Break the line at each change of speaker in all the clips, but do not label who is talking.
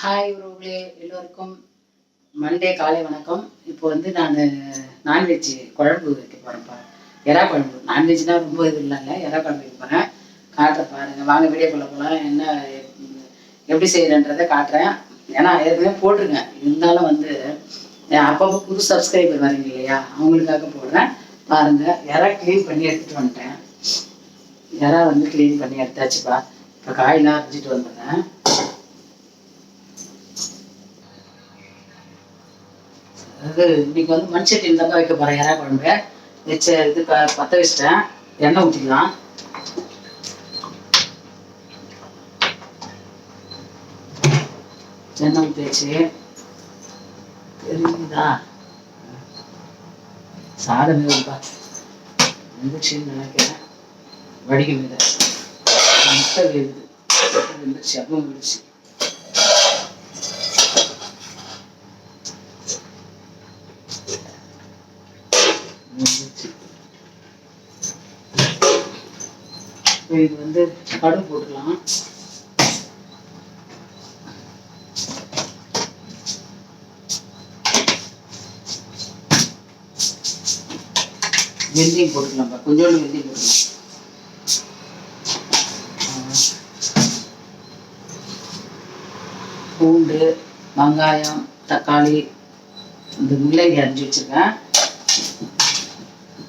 Hi உறவுகளே, எல்லோருக்கும் Monday காலை வணக்கம். இப்போ வந்து நான் நான்வெஜ் குழம்பு வைக்க போகிறேன்ப்பா. எறா குழம்பு. நான்வெஜ்னா ரொம்ப இது இல்லைல்ல, எறா குழம்பு வைக்க போகிறேன். காட்டுறேன் பாருங்கள். வாங்க வீடியோக்குள்ளே போகலாம். என்ன எப்படி செய்கிறேன்றதை காட்டுறேன். ஏன்னா ஏற்கனவே போட்டிருக்கேன். இருந்தாலும் வந்து அப்பப்போ புது சப்ஸ்கிரைபர் வரீங்க இல்லையா, அவங்களுக்காக போடுறேன் பாருங்கள். எறா க்ளீன் பண்ணி எடுத்துகிட்டு வந்துட்டேன். எறா வந்து க்ளீன் பண்ணி எடுத்தாச்சுப்பா. இப்போ காயெல்லாம் அரைஞ்சிட்டு வந்துடுறேன். அது இன்னைக்கு வந்து மண் சட்டியில் தான் வைக்க போகிறேன். எறா குழம்பு வச்ச இது பற்ற வச்சிட்டேன். எண்ணெய் ஊற்றிக்கலாம். எண்ணெய் ஊற்றி வச்சு தெரியுதா, சாதம் வேணுப்பா வந்துச்சுன்னு நினைக்கிறேன். வடிக்க மீத முட்டை வேகுது. வந்துருச்சு, அப்பவும் வந்துருச்சு. இது வந்து கடுகு போட்டுக்கலாம். வெந்தயம் போட்டுக்கலாம்ப்பா, கொஞ்சோண்டு வெந்தயம் போட்டுக்கலாம். பூண்டு, வெங்காயம், தக்காளி, இந்த மிளகி அரிஞ்சு வச்சிருக்கேன்.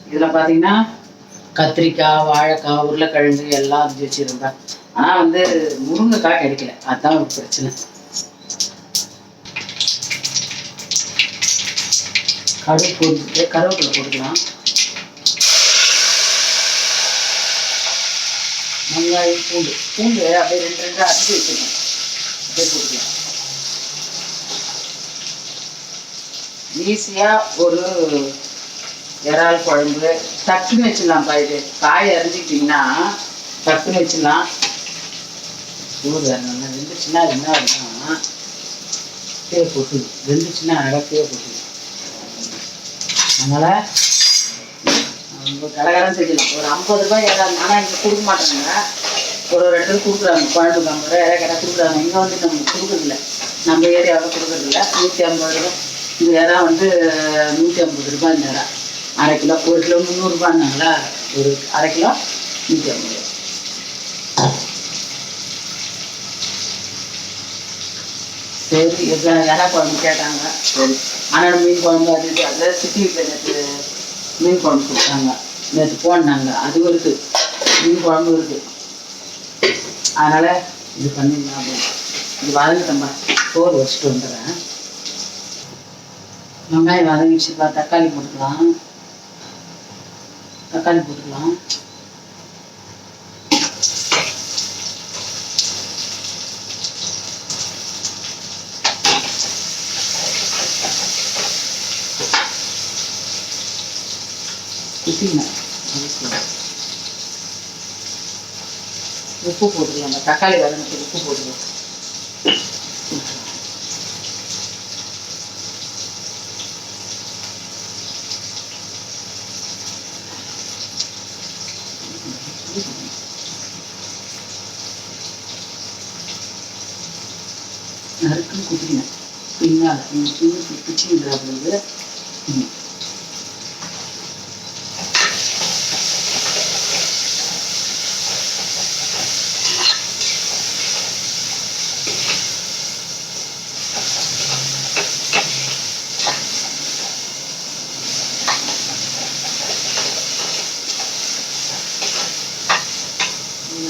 இதில் பார்த்தீங்கன்னா கத்திரிக்காய், வாழைக்காய், உருளைக்கிழங்கு எல்லாம் அரிஞ்சு வச்சிருப்பேன். ஆனால் வந்து முருங்கைக்காய் கிடைக்கல, அதுதான் ஒரு பிரச்சனை. கடுகு போட்டுட்டு கருவேப்பிலை போட்டுக்கலாம். வெங்காயம், பூண்டு அப்படியே ரெண்டு அரிஞ்சு வச்சுருக்கேன், அப்படியே போட்டுக்கலாம். ஈஸியாக ஒரு இறால் குழம்பு டக்குன்னு வச்சிடலாம்ப்பா. இது காய் அரைஞ்சிக்கிட்டிங்கன்னா டக்குன்னு வச்சிடலாம். நல்லா வெந்துச்சுன்னா என்ன ஆகுதுன்னா கீழே போட்டுது. வெந்துச்சுன்னா அழகாக கீழே போட்டுது. அதனால் நம்ம கடகரம் செஞ்சிடலாம். ஒரு 50 ரூபாய் இறால். ஆனால் இங்கே கொடுக்க மாட்டாங்க. ஒரு இடத்துல கொடுக்குறாங்க, குழம்புக்கு 50 ரூபா, கடை கொடுக்குறாங்க. இங்கே வந்து நம்ம கொடுக்குறதில்ல, நம்ம ஏரியாவில் கொடுக்குறதில்ல. 150 ரூபா. இந்த இறா வந்து 150 ரூபாய். இந்த இறா அரை கிலோ, 1 கிலோ 300 ரூபான்னாங்களா, ஒரு அரை கிலோ 150 ரூபா. சரி, எறா குழம்பு கேட்டாங்க. சரி, ஆனால் மீன் குழம்பு அது இது அதில் சிட்டி வீட்டில் நேற்று மீன் குழம்பு கொடுத்தாங்க. நேற்று போனாங்க, அது இருக்குது, மீன் குழம்பு இருக்குது. அதனால் இது பண்ணிடலாம் அப்படின்னு இது வதங்கிட்டோம்பா. சோறு வச்சுட்டு வந்துடுறேன். வெங்காயம் வதங்கிடுச்சுப்பா. தக்காளி போட்டுக்கலாம். உப்பு போட்டுக்கலாம். தக்காளி வதங்கிட்டு உப்பு போட்டுக்கலாம். நறுக்குன்னு குத்திக்கினேன். பின்னால் பிச்சுங்கிறா பொழுது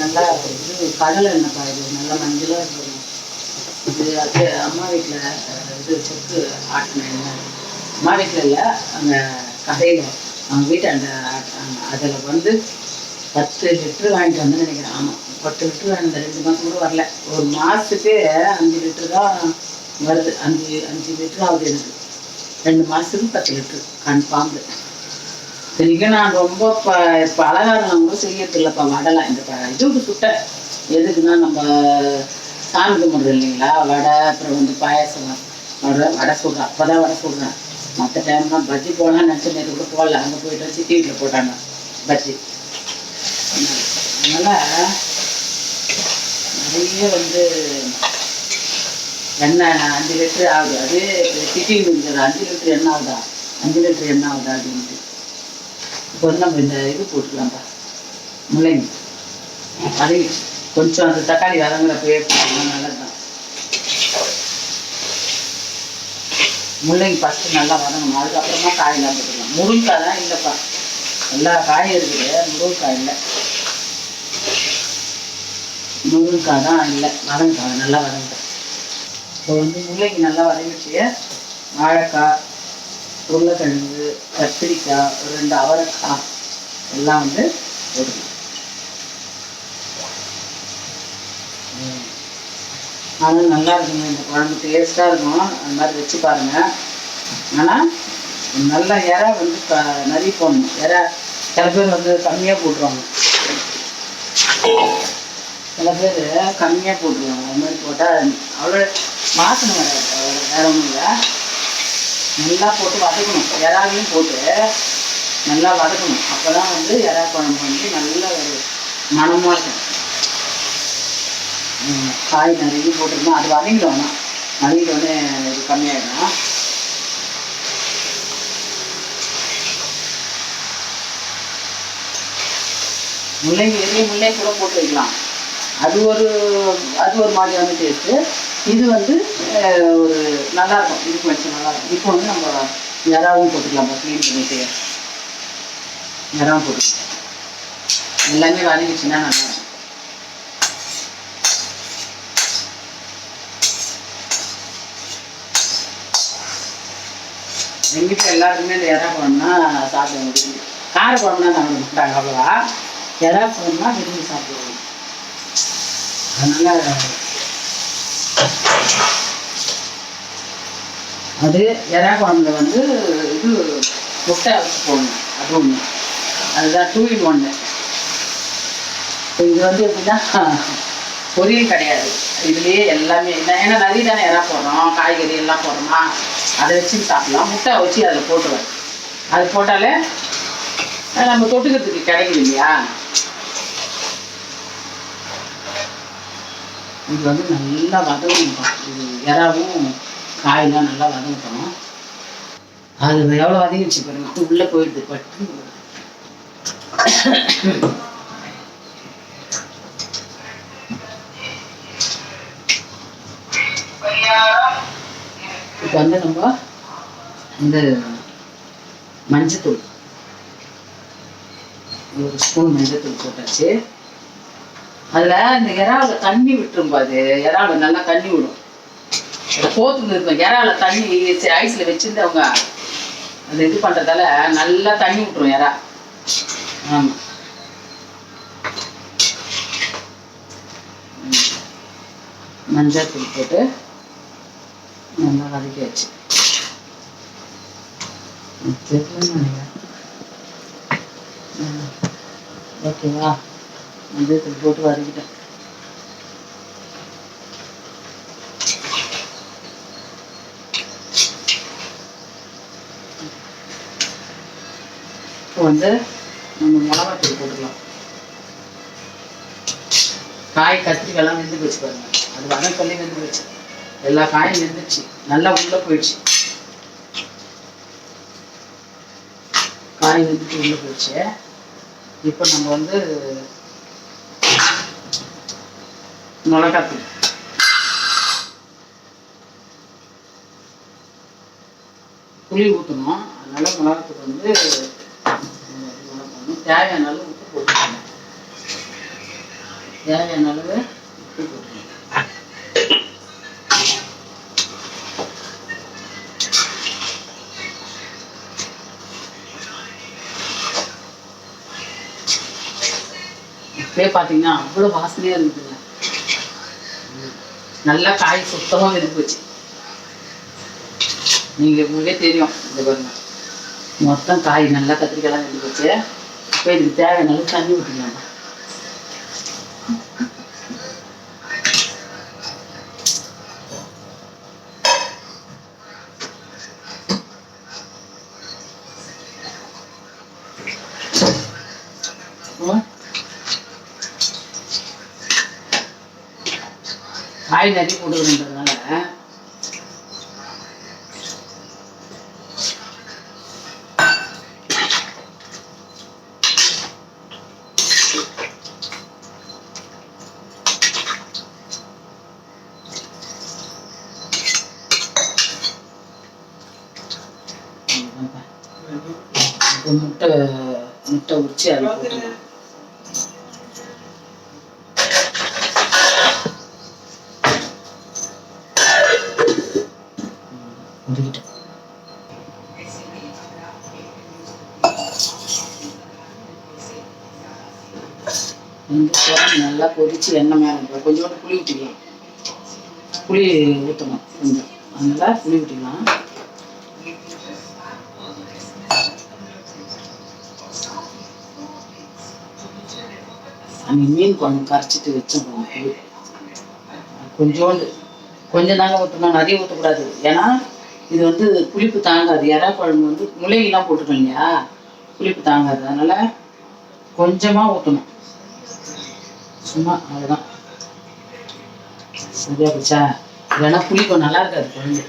நல்லா இது கடலை எண்ணெய்ப்பா. இது நல்லா மஞ்சளாக இருக்கணும். இது அது அம்மா வீட்டில் இது செக்கு ஆட்டின எண்ணெய். அம்மா வீட்டில் இல்லை, அந்த கடையில் அவங்க வீட்டாண்ட ஆட்டினாங்க. அதில் வந்து 10 லிட்டரு வாங்கிட்டு வந்து நினைக்கிறேன். ஆமாம், 10 லிட்டரு வாங்கிட்டு 2 மாதம் கூட வரல. ஒரு மாதத்துக்கு 5 லிட்டரு தான் வருது. 5 லிட்டரு ஆகுது எனக்கு. 2 மாதத்துக்கு 10 லிட்டரு கன்ஃபார்ம். இன்றைக்கும் நான் ரொம்ப பலகாரம் கூட செய்யறது இல்லைப்பா. வடைலாம் இந்த இதுக்கு சுட்டை எதுக்குன்னா, நம்ம சாமி கும்பிட்றது இல்லைங்களா, வடை, அப்புறம் வந்து பாயாசம், வடை சுடுறேன். அப்போ தான் வடை சுடுறேன். மற்ற டைம்லாம் பஜ்ஜி போகலான்னு நினச்சி நேற்று கூட போடல. அங்கே போய்ட்டு சிட்டி வீட்டில் போட்டாங்க பஜ்ஜி. அதனால் நிறைய வந்து எண்ணெய் 5 லிட்டரு ஆகுது. அது திட்டின்னு இருக்குது, 5 லிட்டரு எண்ணெய் ஆகுதா, 5 லிட்டரு எண்ணெய் ஆகுதா அப்படின்ட்டு. இப்போ வந்து நம்ம இந்த இது போட்டுக்கலாம்ப்பா, முள்ளங்கி வதங்கிடுச்சு. கொஞ்சம் அந்த தக்காளி வதங்குறப்பவே போட்டுக்கலாம், நல்லதுதான். முள்ளங்கி ஃபஸ்ட்டு நல்லா வதங்கணும், அதுக்கப்புறமா காயெல்லாம் போட்டுக்கலாம். முருங்கைக்காய் தான் இல்லைப்பா, எல்லா காயும் இருக்குது, முருங்கைக்காய் இல்லை. முருங்கைக்காய் தான் இல்லை, வதங்காய் நல்லா வதங்க. இப்போ வந்து முள்ளங்கி நல்லா வதங்கிச்சு. வாழைக்காய், உருளைக்கிழங்கு, கத்திரிக்காய், 2 அவரைக்காய் எல்லாம் வந்து போட்டுக்கணும். ஆனால் நல்லா இருக்குங்க, இந்த குழம்பு டேஸ்ட்டாக இருக்கும். அந்த மாதிரி வச்சு பாருங்கள். ஆனால் நல்லா இறா வந்து நிறைய போடணும். இறா சில பேர் வந்து கம்மியாக போட்டுருவாங்க, சில பேர் கம்மியாக போட்டுருவாங்க. அது மாதிரி போட்டால் அவ்வளோ வாசனை வராது, வேற ஒன்றும் இல்லை. நல்லா போட்டு வதக்கணும், இறாவையும் போட்டு நல்லா வதக்கணும். அப்போ தான் வந்து இறா குழம்பு வந்து நல்ல ஒரு மணமாக இருக்கும். காய் நிறைய போட்டிருந்தோம், அது வதங்கிடும். வதங்கிட்டோடனே இது கம்மியாகிடும். முள்ளங்கி எரிய முள்ளங்கி கூட போட்டு வைக்கலாம், அது ஒரு மாதிரியான டேஸ்ட்டு. இது வந்து ஒரு நல்லாயிருக்கும், இதுக்கு வச்சு நல்லாயிருக்கும். இப்போ வந்து நம்ம இறாவும் போட்டுக்கலாம், க்ளீன் பண்ணிட்டு இறாவும் போட்டுக்கலாம். எல்லாமே வதங்கிச்சுன்னா நல்லாயிருக்கும். எங்கள் வீட்டில் எல்லாருக்குமே இந்த இறா குழம்புனா சாப்பிட முடியும். கார குழம்புனா சாப்பிட மாட்டாங்க அவ்வளோவா, இறா குழம்புனா விரும்பி சாப்பிடுவாங்க. அதனால் அது இறா குழம்புல வந்து இது முட்டை வச்சு போடணும், அது ஒன்று. அதுதான் 2 in 1. இது வந்து எப்படின்னா பொரியல் கிடையாது, இதுலேயே எல்லாமே என்ன, ஏன்னா நிறைய தானே இறா போடுறோம், காய்கறி எல்லாம் போடுறோமா, அதை வச்சு சாப்பிடலாம். முட்டை வச்சு அதில் போட்டுருவேன், அது போட்டாலே நம்ம தொட்டுக்கிறதுக்கு கிடைக்குது இல்லையா. இது வந்து நல்லா வதங்கணும், இது இறாவும் காயெல்லாம் நல்லா வதங்கணும். அது எவ்வளோ வதங்கிடுச்சு பாருங்க, உள்ளே போயிடுது பட்டு. இப்போ வந்து நம்ம இந்த மஞ்சத்தூள் 1 ஸ்பூன் மஞ்சத்தூள் போட்டாச்சு. அதில் இந்த இறாவில் தண்ணி விட்டுரும், அது இறாவில் நல்லா தண்ணி விடும். போத்துன்னு இருக்கும், இறாவில் தண்ணி ஐஸில் வச்சுருந்து அவங்க அது இது பண்ணுறதால நல்லா தண்ணி விட்டுரும் இறா. ஆமாம், மஞ்சள் தூள் போட்டு நல்லா வதக்கியாச்சு. ஓகேவா, மஞ்சள் தூள் போட்டு வதக்கிட்டேன். இப்போ வந்து நம்ம மிளகாத்தூள் போட்டுக்கலாம். காய் கத்திரிக்காயெல்லாம் வெந்து போச்சு பாருங்க, அது வதக்கல்லே வெந்து போச்சு, எல்லா காயும் வெந்துச்சு, நல்லா உள்ளே போயிடுச்சு. காய் வெந்துட்டு உள்ளே போயிடுச்சு. இப்போ நம்ம வந்து மிளகாத்தூள், புளி ஊற்றணும், அதனால மிளகாத்தூள் வந்து தேவையான அளவு உப்பு போட்டுக்கணும். தேவையான அளவு உப்பு போட்டுக்கணும். இப்பயே பார்த்தீங்கன்னா அவ்வளோ வாசனையாக இருக்குதுங்க. நல்லா காய் சுத்தமாக வெந்து போச்சு. உங்களுக்கே தெரியும், இந்த பாருங்க மொத்தம் காய் நல்லா கத்திரிக்காயெல்லாம் வெந்து போச்சு. இப்போ இதுக்கு தேவையான அளவு தண்ணி ஊற்றிக்கலாம். காய் நிறைய போட்டுக்கிறதுனால முட்டை முட்டை உரிச்சு அதை போட்டுக்கலாம். உருகிட்டேன். நல்லா கொதிச்சு எண்ணெய் மேலே கொஞ்சோண்டு புளி ஊற்றிக்கலாம். புளி ஊற்றணும் கொஞ்சம், அதனால புளி ஊற்றிக்கலாம். அன்றைக்கி மீன் குழம்பு கரைச்சிட்டு வச்சோம் புளி கொஞ்சோண்டு, கொஞ்சம் தாங்க ஊற்றணும், நிறைய ஊற்றக்கூடாது. ஏன்னா இது வந்து புளிப்பு தாங்காது. இறா குழம்பு வந்து முளையெல்லாம் போட்டுக்கோம் இல்லையா, புளிப்பு தாங்காது. அதனால் கொஞ்சமாக ஊற்றணும், சும்மா அவ்வளோதான். சரியா போச்சா? இல்லைன்னா புளிக்கும் நல்லா இருக்காது குழம்பு.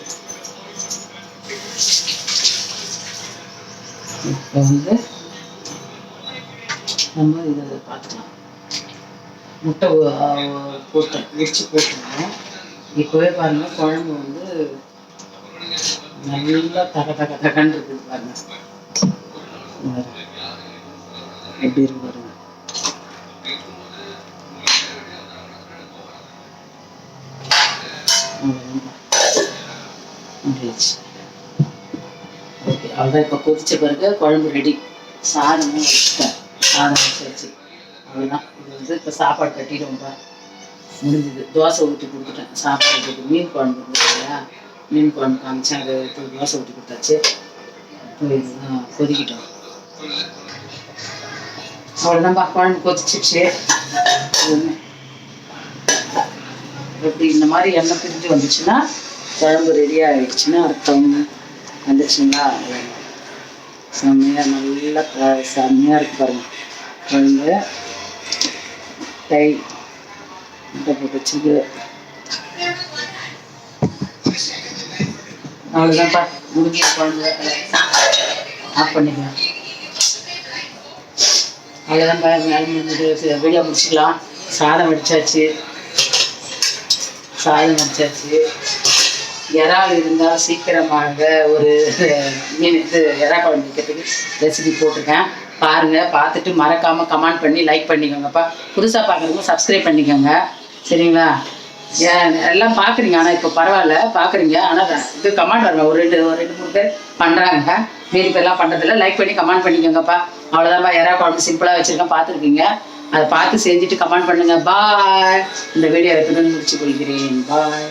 இப்போ வந்து நம்ம இதை பார்த்துக்கலாம். முட்டை போட்டேன், உரிச்சு போட்டுருந்தோம். இப்போவே பாருங்கள் குழம்பு வந்து நல்லா தகன்னு இருக்குது பாருங்க. எப்படி இருக்கு பாருங்க. ஓகே, அவ்வளோதான். இப்போ கொதிச்ச பிறகு குழம்பு ரெடி. சாதமும் வச்சுட்டேன், சாதம் வச்சு அவ்வளோதான். இது வந்து இப்போ சாப்பாடு கட்டிடுவோம்ப்பா, முடிஞ்சுது. தோசை ஊற்றி கொடுத்துட்டேன் சாப்பாடு. மீன் குழம்பு இருந்தது இல்லையா, மீன் குழம்பு காமிச்சேன், அதை தோசை ஊற்றி கொடுத்தாச்சு. இப்போ இதுதான் கொதிக்கிட்டோம். அவ்வளோதான்ப்பா, குழம்பு கொதிச்சிச்சு. எப்படி இந்த மாதிரி எண்ணெய் பிரிஞ்சு வந்துச்சுன்னா குழம்பு ரெடியாக ஆகிடுச்சுன்னா அர்த்தம். வந்துச்சுங்களா? செம்மையாக நல்லா செம்மையாக இருக்கு பாருங்க குழம்பு. டை முட்டை போட்டு வச்சுது. அவ்வளோதான்ப்பா, முடிஞ்ச குழம்பு ஆஃப் பண்ணிக்கலாம். அவ்வளோதான்ப்பா, மேலே முடிஞ்சது. வீடியோ முடிச்சுக்கலாம். சாதம் வடிச்சாச்சு. இறால் இருந்தால் சீக்கிரமாக ஒரு மீன் இறா குழம்பு வைக்கிறதுக்கு ரெசிபி போட்டிருக்கேன், பாருங்கள். பார்த்துட்டு மறக்காமல் கமெண்ட் பண்ணி லைக் பண்ணிக்கோங்கப்பா. புதுசாக பார்க்குறவங்க சப்ஸ்கிரைப் பண்ணிக்கோங்க, சரிங்களா? எல்லாம் பார்க்குறீங்க, ஆனால் இப்போ பரவாயில்ல பார்க்குறீங்க. ஆனால் இது கமெண்ட் வரணும். ஒரு ரெண்டு 3 பேர் பண்ணுறாங்க, மீறி பேர்லாம் பண்ணுறதில்ல. லைக் பண்ணி கமெண்ட் பண்ணிக்கோங்கப்பா. அவ்வளோதான்ப்பா, இறா குழம்பு சிம்பிளாக வச்சுருக்கேன், பார்த்துருக்கீங்க. அதை பார்த்து செஞ்சுட்டு கமெண்ட் பண்ணுங்கள். பாய். இந்த வீடியோ எடுத்துகிட்டு முடிச்சு கொள்கிறேன். பாய்.